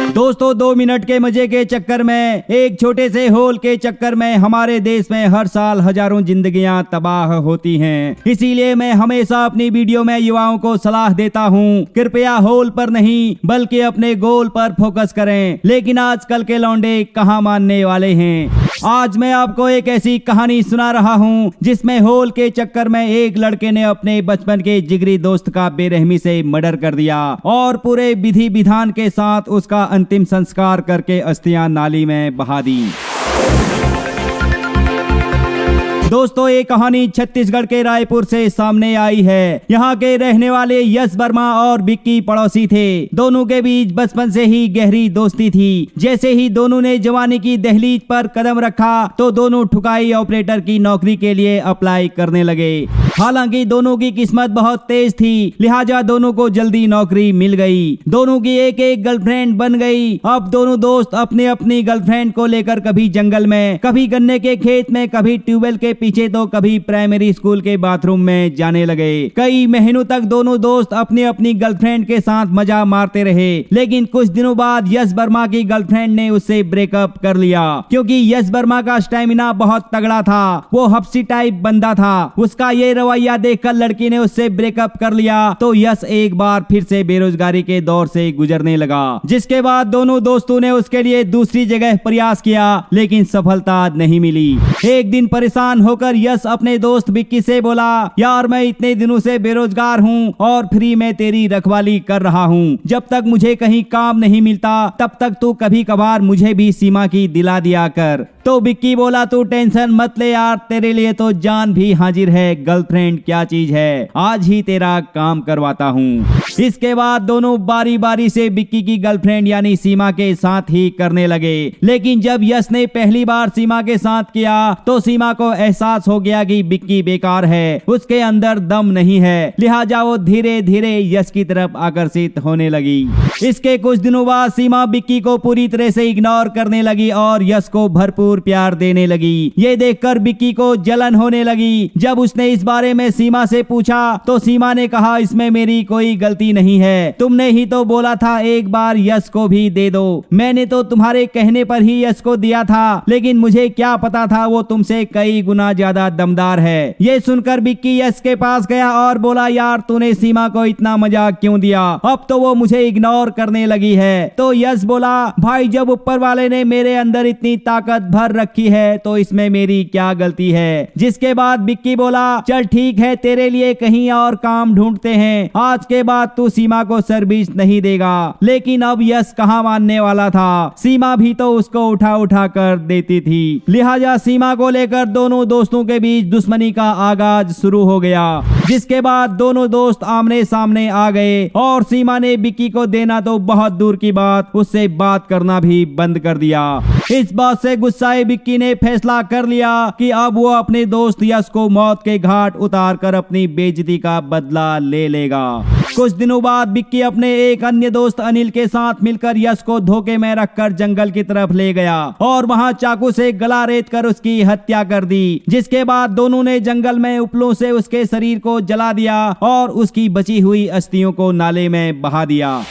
दोस्तों 2 मिनट के मजे के चक्कर में, एक छोटे से होल के चक्कर में हमारे देश में हर साल हजारों जिंदगियां तबाह होती हैं। इसीलिए मैं हमेशा अपनी वीडियो में युवाओं को सलाह देता हूं, कृपया होल पर नहीं बल्कि अपने गोल पर फोकस करें। लेकिन आजकल के लौंडे कहां मानने वाले हैं। आज मैं आपको एक ऐसी कहानी सुना रहा हूं जिसमें होल के चक्कर में एक लड़के ने अपने बचपन के जिगरी दोस्त का बेरहमी से मर्डर कर दिया और पूरे विधि विधान के साथ उसका अंतिम संस्कार करके अस्थियां नाली में बहा दी। दोस्तों ये कहानी छत्तीसगढ़ के रायपुर से सामने आई है। यहाँ के रहने वाले यश वर्मा और विक्की पड़ोसी थे। दोनों के बीच बचपन से ही गहरी दोस्ती थी। जैसे ही दोनों ने जवानी की दहलीज पर कदम रखा तो दोनों ठुकाई ऑपरेटर की नौकरी के लिए अप्लाई करने लगे। हालांकि दोनों की किस्मत बहुत तेज थी, लिहाजा दोनों को जल्दी नौकरी मिल गई। दोनों की एक एक गर्लफ्रेंड बन गई। अब दोनों दोस्त अपने अपनी गर्लफ्रेंड को लेकर कभी जंगल में, कभी गन्ने के खेत में, कभी ट्यूबवेल के पीछे तो कभी प्राइमरी स्कूल के बाथरूम में जाने लगे। कई महीनों तक दोनों दोस्त अपनी अपनी गर्लफ्रेंड के साथ मजा मारते रहे। लेकिन कुछ दिनों बाद यश वर्मा की गर्लफ्रेंड ने उससे ब्रेकअप कर लिया, क्योंकि यश वर्मा का स्टैमिना बहुत तगड़ा था। वो हफ्सी टाइप बंदा था। उसका ये रवैया देखकर लड़की ने उससे ब्रेकअप कर लिया तो यश एक बार फिर से बेरोजगारी के दौर से गुजरने लगा। जिसके बाद दोनों दोस्तों ने उसके लिए दूसरी जगह प्रयास किया, लेकिन सफलता नहीं मिली। एक दिन परेशान होकर यश अपने दोस्त विक्की से बोला, यार मैं इतने दिनों से बेरोजगार हूँ और फ्री में तेरी रखवाली कर रहा हूँ। जब तक मुझे कहीं काम नहीं मिलता तब तक तू कभी कभार मुझे भी सीमा की दिला दिया कर। तो विक्की बोला, तू टेंशन मत ले यार, तेरे लिए तो जान भी हाजिर है। गर्लफ्रेंड क्या चीज है, आज ही तेरा काम करवाता हूँ। इसके बाद दोनों बारी बारी से विक्की की गर्लफ्रेंड यानी सीमा के साथ ही करने लगे। लेकिन जब यश ने पहली बार सीमा के साथ किया तो सीमा को एहसास हो गया कि विक्की बेकार है, उसके अंदर दम नहीं है। लिहाजा वो धीरे धीरे यश की तरफ आकर्षित होने लगी। इसके कुछ दिनों बाद सीमा विक्की को पूरी तरह से इग्नोर करने लगी और यश को भरपूर प्यार देने लगी। ये देखकर विक्की को जलन होने लगी। जब उसने इस बारे में सीमा से पूछा तो सीमा ने कहा, इसमें मेरी कोई गलती नहीं है, तुमने ही तो बोला था एक बार यश को भी दे दो। मैंने तो तुम्हारे कहने पर ही यश को दिया था, लेकिन मुझे क्या पता था वो तुमसे कई गुना ज्यादा दमदार है। ये सुनकर विक्की यश के पास गया और बोला, यार तूने सीमा को इतना मजाक क्यों दिया, अब तो वो मुझे इग्नोर करने लगी है। तो यश बोला, भाई जब ऊपर वाले ने मेरे अंदर इतनी ताकत भर रखी है तो इसमें मेरी क्या गलती है। जिसके बाद विक्की बोला, चल ठीक है, तेरे लिए कहीं और काम ढूंढते हैं, आज के बाद तू सीमा को सर्विस नहीं देगा। लेकिन अब यश कहां मानने वाला था, सीमा भी तो उसको उठा उठा कर देती थी। लिहाजा सीमा को लेकर दोनों दोस्तों के बीच दुश्मनी का आगाज शुरू हो गया। जिसके बाद दोनों दोस्त आमने सामने आ गए और सीमा ने विक्की को देना तो बहुत दूर की बात, उससे बात करना भी बंद कर दिया। इस बात से गुस्साए विक्की ने फैसला कर लिया कि अब वो अपने दोस्त यश को मौत के घाट उतार कर अपनी बेइज्जती का बदला ले लेगा। कुछ दिनों बाद विक्की अपने एक अन्य दोस्त अनिल के साथ मिलकर यश को धोखे में रखकर जंगल की तरफ ले गया और वहां चाकू से गला रेत कर उसकी हत्या कर दी। जिसके बाद दोनों ने जंगल में उपलों से उसके शरीर को जला दिया और उसकी बची हुई अस्थियों को नाले में बहा दिया।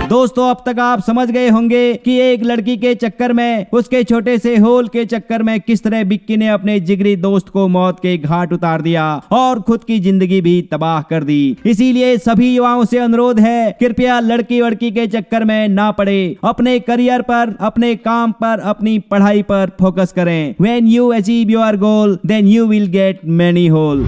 दोस्तों अब तक आप समझ गए होंगे कि एक लड़की के चक्कर में, उसके छोटे से होल के चक्कर में किस तरह विक्की ने अपने जिगरी दोस्त को मौत के घाट उतार दिया और खुद की जिंदगी भी तबाह कर दी। इसीलिए सभी युवाओं से अनुरोध है, कृपया लड़की वड़की के चक्कर में ना पड़े, अपने करियर पर, अपने काम पर, अपनी पढ़ाई पर फोकस करें। When you achieve your goal, then you will get many hole।